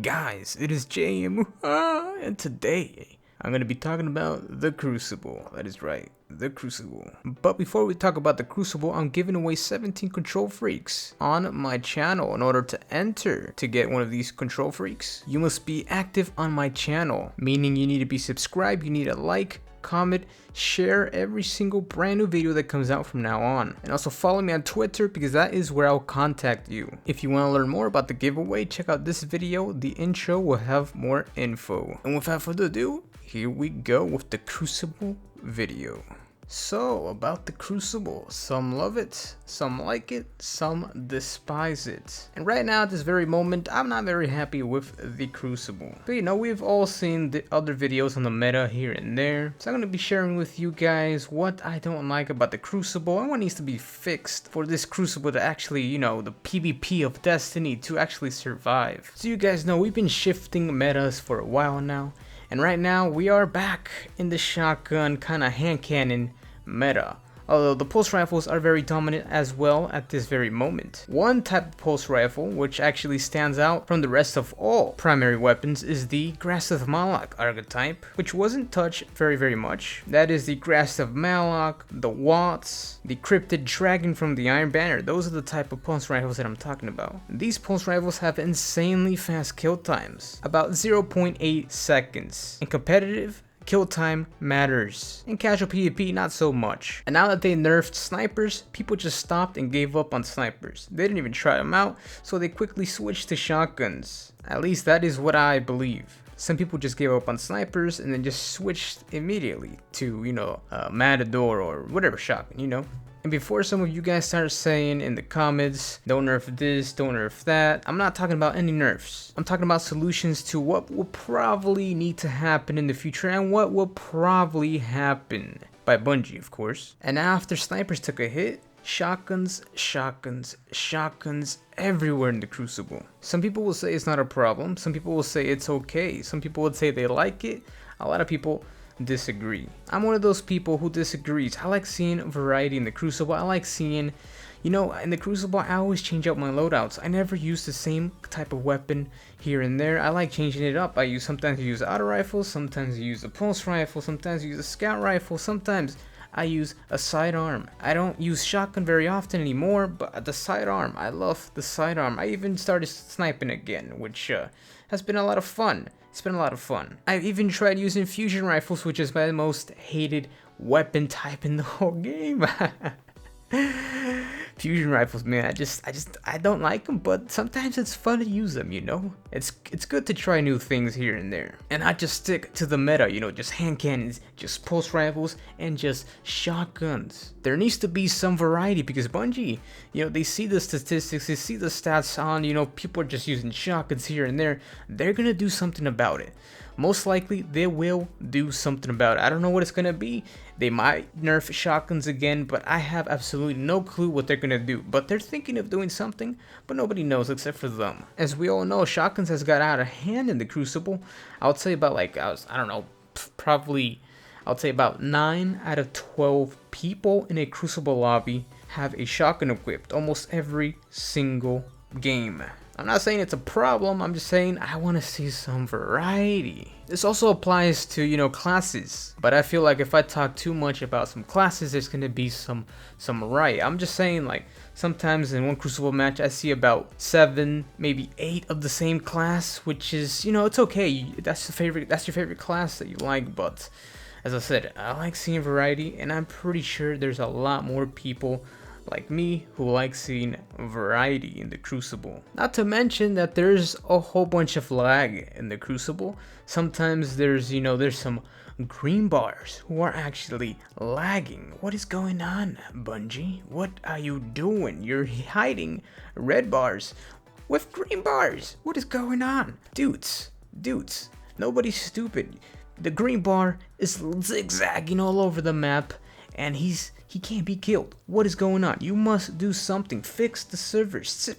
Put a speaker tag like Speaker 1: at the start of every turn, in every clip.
Speaker 1: Guys, it is JM, and today I'm going to be talking about the Crucible. That is right, the Crucible. But before we talk about the Crucible, I'm giving away 17 control freaks on my channel. In order to enter to get one of these control freaks, you must be active on my channel, meaning you need to be subscribed, you need a like, comment, share every single brand new video that comes out from now on. And also follow me on Twitter because that is where I'll contact you. If you want to learn more about the giveaway, check out this video. The intro will have more info. And without further ado, here we go with the Crucible video. So, about the Crucible, some love it, some like it, some despise it. And right now at this very moment, I'm not very happy with the Crucible. But you know, we've all seen the other videos on the meta here and there. So I'm going to be sharing with you guys what I don't like about the Crucible and what needs to be fixed for this Crucible to actually, you know, the PvP of Destiny to actually survive. So you guys know we've been shifting metas for a while now. And right now, we are back in the shotgun kind of hand cannon meta. Although the pulse rifles are very dominant as well at this very moment. One type of pulse rifle which actually stands out from the rest of all primary weapons is the Grasp of Malak archetype, which wasn't touched very much. That is the Grasp of Malak, the Watts, the Cryptid Dragon from the Iron Banner. Those are the type of pulse rifles that I'm talking about. These pulse rifles have insanely fast kill times, about 0.8 seconds. In competitive, kill time matters. In casual PvP, not so much. And now that they nerfed snipers, people just stopped and gave up on snipers. They didn't even try them out, so they quickly switched to shotguns. At least that is what I believe. Some people just gave up on snipers and then just switched immediately to, you know, Matador or whatever shotgun, you know. And before some of you guys start saying in the comments, don't nerf this, don't nerf that, I'm not talking about any nerfs. I'm talking about solutions to what will probably need to happen in the future and what will probably happen by Bungie, of course. And after snipers took a hit, shotguns everywhere in the Crucible. Some people will say it's not a problem, some people will say it's okay, some people would say they like it, a lot of people disagree. I'm one of those people who disagrees. I like seeing variety in the Crucible. I like seeing, you know, in the Crucible I always change up my loadouts. I never use the same type of weapon here and there. I like changing it up. Sometimes I use auto rifles, sometimes I use a pulse rifle, sometimes I use a scout rifle, sometimes I use a sidearm. I don't use shotgun very often anymore, but the sidearm, I love the sidearm. I even started sniping again, which has been a lot of fun. It's been a lot of fun. I've even tried using fusion rifles, which is my most hated weapon type in the whole game. Fusion rifles, man, I don't like them, but sometimes it's fun to use them, you know? It's good to try new things here and there. And not just stick to the meta, you know, just hand cannons, just pulse rifles, and just shotguns. There needs to be some variety because Bungie, you know, they see the statistics, they see the stats on, you know, people are just using shotguns here and there. They're gonna do something about it. Most likely, they will do something about it. I don't know what it's gonna be. They might nerf shotguns again, but I have absolutely no clue what they're gonna do. But they're thinking of doing something, but nobody knows except for them. As we all know, shotguns has got out of hand in the Crucible. I would say about like, I don't know, probably, I would say about 9 out of 12 people in a Crucible lobby have a shotgun equipped almost every single game. I'm not saying it's a problem, I'm just saying I want to see some variety. This also applies to, you know, classes, but I feel like if I talk too much about some classes, there's going to be some riot. I'm just saying, like, sometimes in one Crucible match, I see about 7, maybe 8 of the same class, which is, you know, it's okay. That's your favorite class that you like, but as I said, I like seeing variety, and I'm pretty sure there's a lot more people like me who like seeing variety in the Crucible. Not to mention that there's a whole bunch of lag in the Crucible. Sometimes there's, you know, there's some green bars who are actually lagging. What is going on, Bungie? What are you doing? You're hiding red bars with green bars. What is going on? Dudes, nobody's stupid. The green bar is zigzagging all over the map and he can't be killed. What is going on? You must do something. Fix the servers.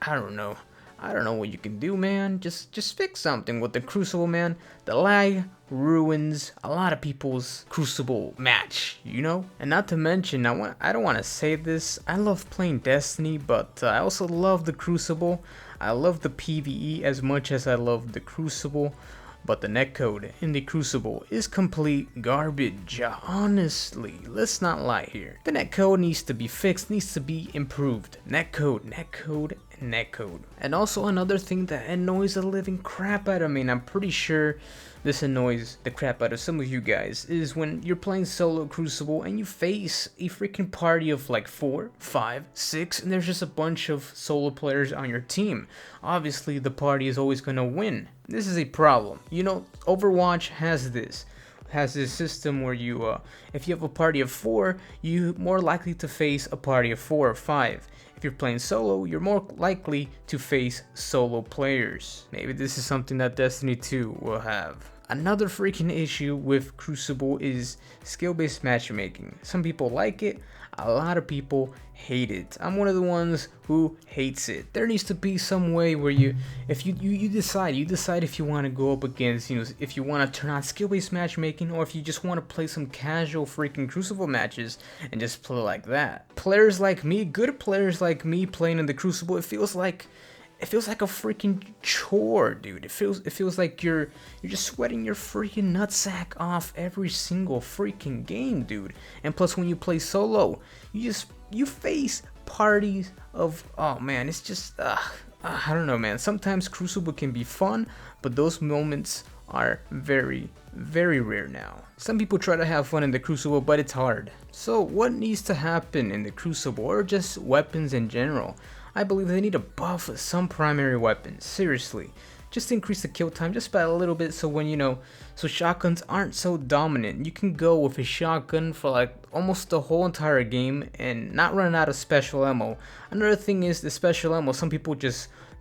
Speaker 1: I don't know. I don't know what you can do, man. Just fix something with the Crucible, man. The lag ruins a lot of people's Crucible match, you know? And not to mention, I don't want to say this, I love playing Destiny, but I also love the Crucible. I love the PvE as much as I love the Crucible, but the netcode in the Crucible is complete garbage. Honestly, let's not lie here. The netcode needs to be fixed, needs to be improved. Netcode. And also another thing that annoys the living crap out of me, and I'm pretty sure this annoys the crap out of some of you guys, is when you're playing solo Crucible and you face a freaking party of like 4, 5, 6, and there's just a bunch of solo players on your team. Obviously, the party is always gonna win. This is a problem. You know, Overwatch has this system where you, if you have a party of 4, you're more likely to face a party of 4 or 5. If you're playing solo, you're more likely to face solo players. Maybe this is something that Destiny 2 will have. Another freaking issue with Crucible is skill-based matchmaking. Some people like it, a lot of people hate it. I'm one of the ones who hates it. There needs to be some way where you decide if you want to go up against, if you want to turn on skill-based matchmaking, or if you just want to play some casual freaking Crucible matches and just play like that. Players like me, good players like me playing in the Crucible, it feels like a freaking chore, dude. It feels like you're just sweating your freaking nutsack off every single freaking game, dude. And plus, when you play solo, you face parties of, oh man, it's just I don't know, man. Sometimes Crucible can be fun, but those moments are very, very rare now. Some people try to have fun in the Crucible, but it's hard. So what needs to happen in the Crucible, or just weapons in general? I believe they need to buff some primary weapons, seriously. Just increase the kill time just by a little bit, so when so shotguns aren't so dominant. You can go with a shotgun for like almost the whole entire game and not run out of special ammo. Another thing is the special ammo. Some people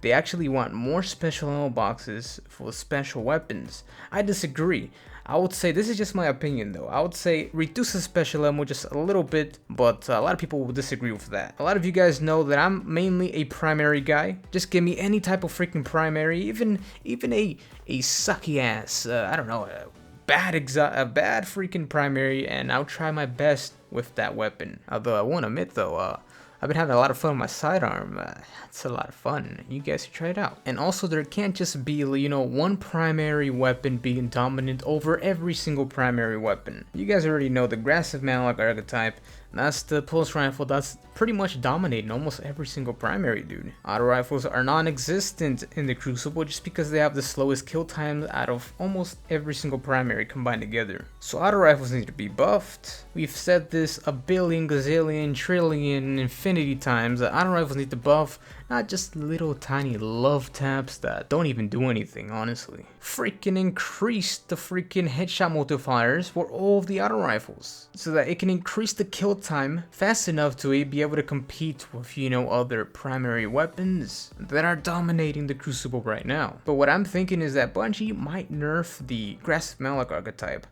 Speaker 1: they actually want more special ammo boxes for special weapons. I disagree. I would say, this is just my opinion though, I would say reduce the special ammo just a little bit, but a lot of people will disagree with that. A lot of you guys know that I'm mainly a primary guy. Just give me any type of freaking primary, even a sucky ass, I don't know, a bad freaking primary, and I'll try my best with that weapon. Although I won't admit though, I've been having a lot of fun with my sidearm. It's a lot of fun. You guys should try it out. And also, there can't just be, one primary weapon being dominant over every single primary weapon. You guys already know the aggressive Manlock archetype. That's the pulse rifle that's pretty much dominating almost every single primary, dude. Auto rifles are non-existent in the Crucible just because they have the slowest kill times out of almost every single primary combined together. So auto rifles need to be buffed. We've said this a billion, gazillion, trillion, infinity times that auto rifles need to buff, not just little tiny love taps that don't even do anything, honestly. Freaking increase the freaking headshot multipliers for all of the auto rifles so that it can increase the kill time fast enough to be able to compete with, other primary weapons that are dominating the Crucible right now. But what I'm thinking is that Bungie might nerf the aggressive Malak archetype.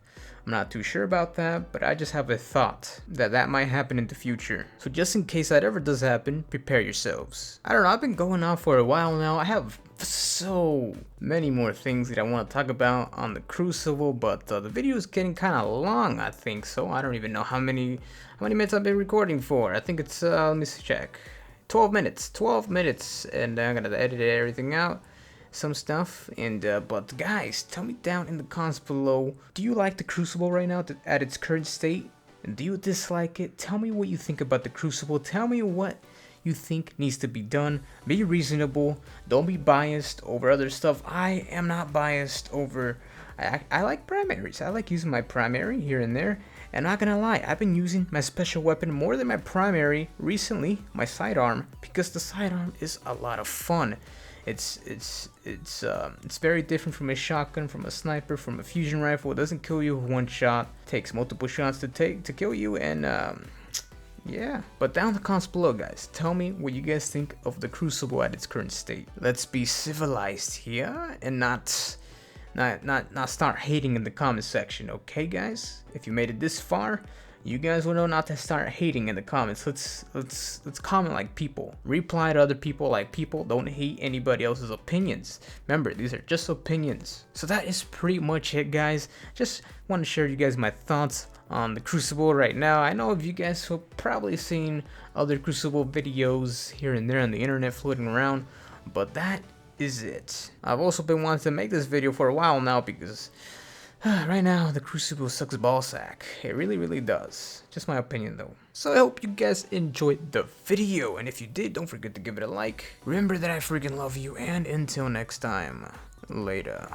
Speaker 1: I'm not too sure about that, but I just have a thought that might happen in the future. So just in case that ever does happen, prepare yourselves. I don't know, I've been going on for a while now. I have so many more things that I want to talk about on the Crucible, but the video is getting kind of long, I think so. I don't even know how many minutes I've been recording for. I think it's, let me check. 12 minutes, and I'm gonna edit everything out. Some stuff, and but guys, tell me down in the comments below, do you like the Crucible right now at its current state? And do you dislike it? Tell me what you think about the Crucible. Tell me what you think needs to be done. Be reasonable, don't be biased over other stuff. I am not biased over, I like primaries. I like using my primary here and there, and not gonna lie, I've been using my special weapon more than my primary recently, my sidearm, because the sidearm is a lot of fun. It's very different from a shotgun, from a sniper, from a fusion rifle. It doesn't kill you with one shot. It takes multiple shots to kill you, and yeah. But down in the comments below, guys, tell me what you guys think of the Crucible at its current state. Let's be civilized here and not start hating in the comment section, okay, guys? If you made it this far, you guys will know not to start hating in the comments. Let's comment like people. Reply to other people like people. Don't hate anybody else's opinions. Remember, these are just opinions. So that is pretty much it, guys. Just want to share you guys my thoughts on the Crucible right now. I know you guys have probably seen other Crucible videos here and there on the internet floating around, But that is it. I've also been wanting to make this video for a while now because right now the Crucible sucks ballsack. It really does. Just my opinion though. So I hope you guys enjoyed the video, and if you did, don't forget to give it a like. Remember that I freaking love you, and until next time, later.